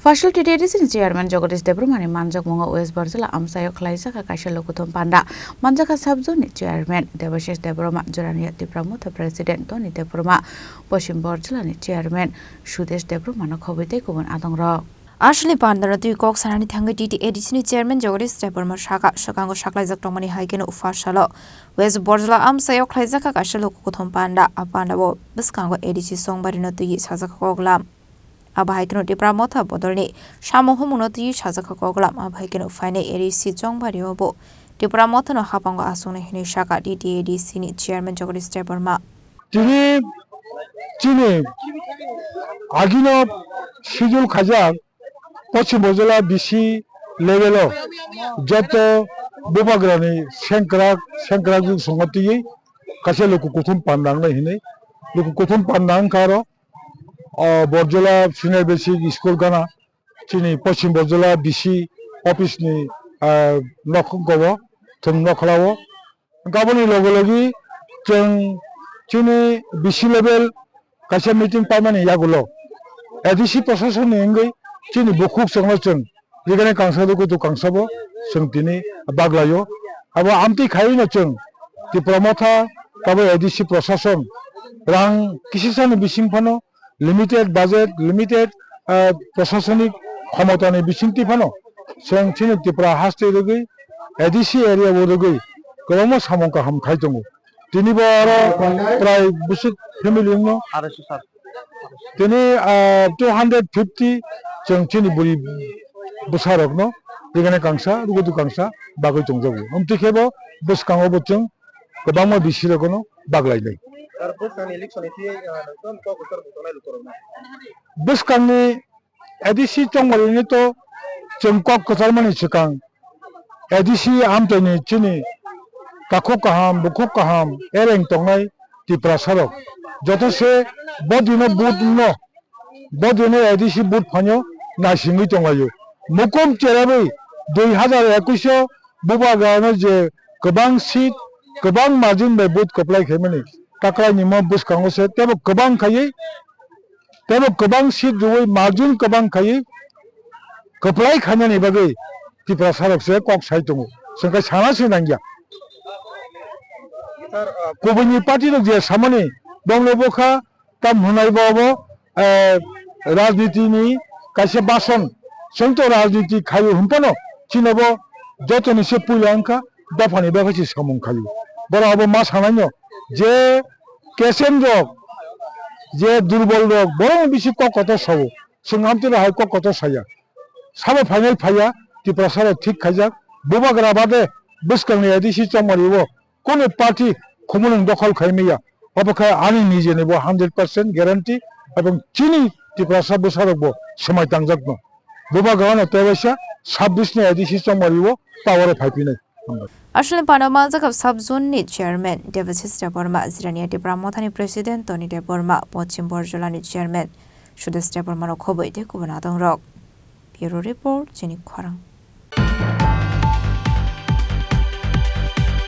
Phasalo TTAADC Chairman Jagadish Debbarma Manjakmungo West Barjala Amchao Khlaijakha Kaisa Lukuthum Panda Manjakha Subzone Chairman Debasish Debbarma Jirania Tipra President Debbarma Pachim Barjala Chairman Sudesh Debbarmano Khobwi Kubun Adongrok Ashley Pandara to Cox and Tanga TTAADC Chairman Jagadish Debbarma Shakango Khlaijakha Tomani Hagen Phasalo West Barjala Amchao Khlaijakha Kaisa Lukuthum Panda Apandabo Biskango ADC song Barino to Yazakoglam Abahikeno Tipra Motha Bodorni Shamohomunoti Shazaka Koglam Abahikeno Fine ADC Jong Bariobo Tipra Mothano Hapango Asune Shaka TTAADC Chairman Jagadish Debbarma Chini Agino Shijul Khajak Pachim Barjala BC level Jato Bubagrani Shankrak Songati Kaisa Lukuthum Panda Hine Lukuthum Panda Karo Barjala Senior Basic School Gana Chini Pachim Barjala BC Office ni Nokgowo Thum Nokhlawo Gaboni Logologi Chini BC level Kaisa meeting Pamani Yagulo ADC procession Engai Chini Bukuk Sangachung Ligane Kangsado to Kangsabo Sungtini Baglayo Abo Amti Khaina Chung the promoter Kabo ADC procession Rang Kisisan Bisimpano limited budget, limited প্রশাসনিক ক্ষমতা নেই বিশিংটি Fanon Seng চিনি Tripura হাস্তে রগৈ ADC area বরগৈ কলম সামঙ্কা হাম খাইতঙ্গ তিনি বড় প্রায় বুসুক family no তিনি 250 जों চিনি বুড়ি বসারক নো এখানে কাংসা রুগদু কাংসা বাগৈ তংজাবো আমতিখেবো বসকাঙ্গো বচং গোবাংমা বিসিরকনো বাগলাইনাই Buskangi ADC Chongwalini to Chemkok Kotarmani Chikang ADC Amtani Chini Kakokaham, Bukokaham, Ereng Tongai, Tipra Sarok. Jotose Bodino Boot no Bodino ADC Boot Pano, Nashimi Tongayo. Mukum Cherabi, 2021 Buba Ganaje, Kabang Seat, Kabang Margin by Boot Koplai Hemini. Takra Nimo Buskango said, Tebo Kabang Kaye, Tebo Kabang Seat the way Margin Kabang Kaye, Koplai Kanani Bagay, Tipra Sarok said, Kok Saitomo, Sanka Sanasinanga. Kubun party of the Samani, Dongloboka, Tam Hunaibobo, Rajditini, Kaisa Bason, Santo Rajditi Kayu Humpano, Chinabo, Jotoni Sepulanka, Dapani Bavachi Samon Kayu. Borabo Masanano. যে কেসেন রোগ যে দুর্বল রোগ বড় বেশি কত সব সিংহামতে হয় কত সায়া সাবে ফাইনাল ফাইয়া ত্রিপুরা সারে ঠিক খাইজাক বুবাগ্রা বাদে বুসকাংনি এডিসি চমারিব কোন পার্টি ক্ষমতা দখল খাইমিয়া অপেক্ষায় আনি নিজে নেব 100% গ্যারান্টি এবং চিনি ত্রিপুরা সাব বসারব সময় তাংজাক বুবাগ্রানো তেবেসা 26 নে এডিসি চমারিব পাওয়ারে ফাইপিনাই Ashley Pandara Manjakha Subzone Chairman Debasish Debbarma Jirania Tipra Mothani President Debbarma Pachim Barjala Chairman Sudesh Debbarmano Khobwi Kubun Adongrok Bureau Report Chini Khorang